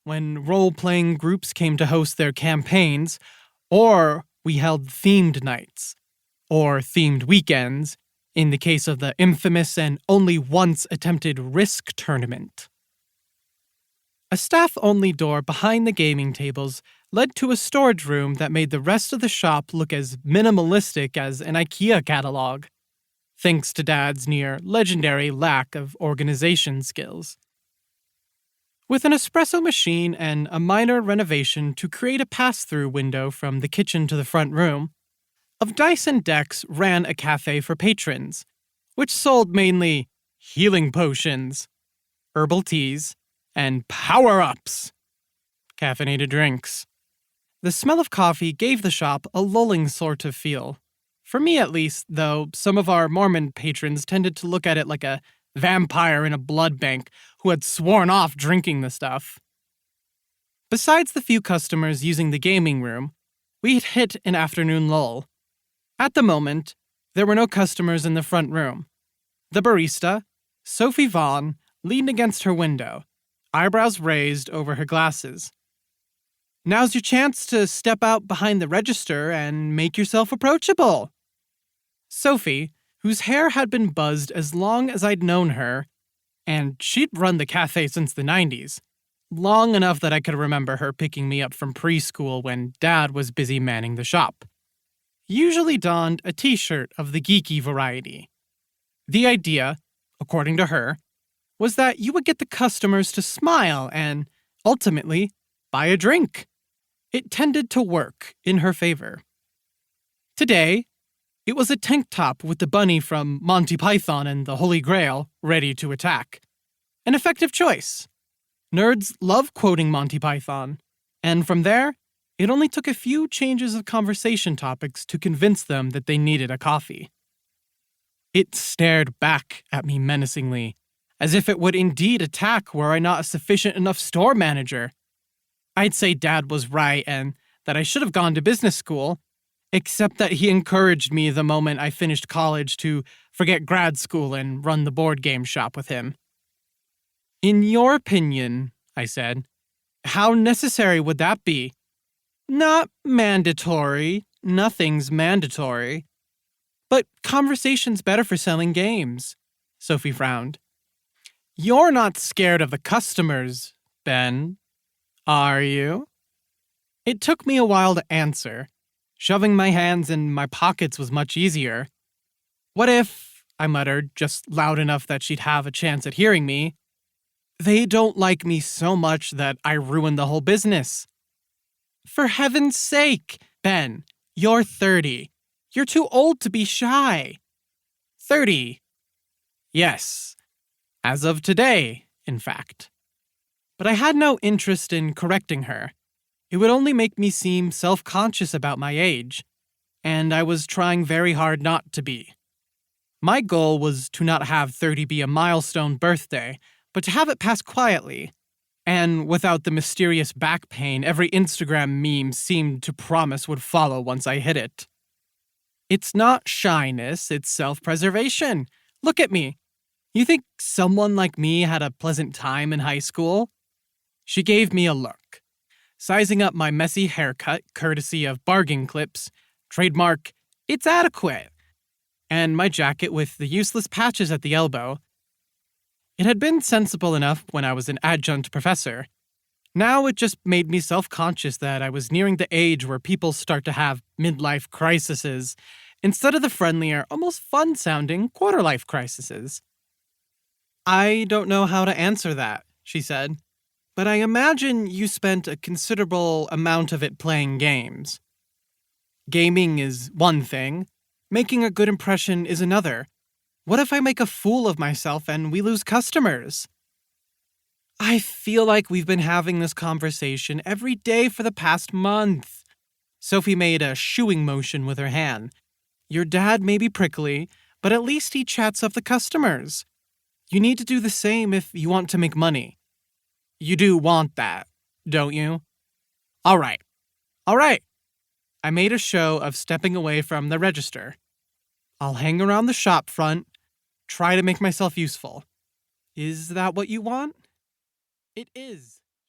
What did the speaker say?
when role-playing groups came to host their campaigns, or we held themed nights, or themed weekends, in the case of the infamous and only once attempted Risk tournament. A staff-only door behind the gaming tables led to a storage room that made the rest of the shop look as minimalistic as an IKEA catalog, thanks to Dad's near-legendary lack of organization skills. With an espresso machine and a minor renovation to create a pass-through window from the kitchen to the front room, Of Dice and Decks ran a cafe for patrons, which sold mainly healing potions, herbal teas, and power-ups, caffeinated drinks. The smell of coffee gave the shop a lulling sort of feel. For me at least, though, some of our Mormon patrons tended to look at it like a vampire in a blood bank who had sworn off drinking the stuff. Besides the few customers using the gaming room, we'd hit an afternoon lull. At the moment, there were no customers in the front room. The barista, Sophie Vaughn, leaned against her window, eyebrows raised over her glasses. Now's your chance to step out behind the register and make yourself approachable. Sophie, whose hair had been buzzed as long as I'd known her, and she'd run the cafe since the 90s, long enough that I could remember her picking me up from preschool when Dad was busy manning the shop, usually donned a t-shirt of the geeky variety. The idea, according to her, was that you would get the customers to smile and, ultimately, buy a drink. It tended to work in her favor. Today, it was a tank top with the bunny from Monty Python and the Holy Grail ready to attack. An effective choice. Nerds love quoting Monty Python, and from there, it only took a few changes of conversation topics to convince them that they needed a coffee. It stared back at me menacingly, as if it would indeed attack were I not a sufficient enough store manager. I'd say Dad was right and that I should have gone to business school, except that he encouraged me the moment I finished college to forget grad school and run the board game shop with him. In your opinion, I said, how necessary would that be? Not mandatory. Nothing's mandatory. But conversation's better for selling games, Sophie frowned. You're not scared of the customers, Ben, are you? It took me a while to answer. Shoving my hands in my pockets was much easier. What if, I muttered, just loud enough that she'd have a chance at hearing me, they don't like me so much that I ruined the whole business. For heaven's sake, Ben, you're 30. You're too old to be shy. 30. Yes. As of today, in fact. But I had no interest in correcting her. It would only make me seem self-conscious about my age, and I was trying very hard not to be. My goal was to not have 30 be a milestone birthday, but to have it pass quietly, and without the mysterious back pain every Instagram meme seemed to promise would follow once I hit it. It's not shyness, it's self-preservation. Look at me. You think someone like me had a pleasant time in high school? She gave me a look, sizing up my messy haircut courtesy of Bargain Clips, trademark, it's adequate, and my jacket with the useless patches at the elbow. It had been sensible enough when I was an adjunct professor. Now it just made me self-conscious that I was nearing the age where people start to have midlife crises instead of the friendlier, almost fun-sounding quarter-life crises. I don't know how to answer that, she said, but I imagine you spent a considerable amount of it playing games. Gaming is one thing. Making a good impression is another. What if I make a fool of myself and we lose customers? I feel like we've been having this conversation every day for the past month. Sophie made a shooing motion with her hand. Your dad may be prickly, but at least he chats up the customers. You need to do the same if you want to make money. You do want that, don't you? All right. I made a show of stepping away from the register. I'll hang around the shop front, try to make myself useful. Is that what you want? It is.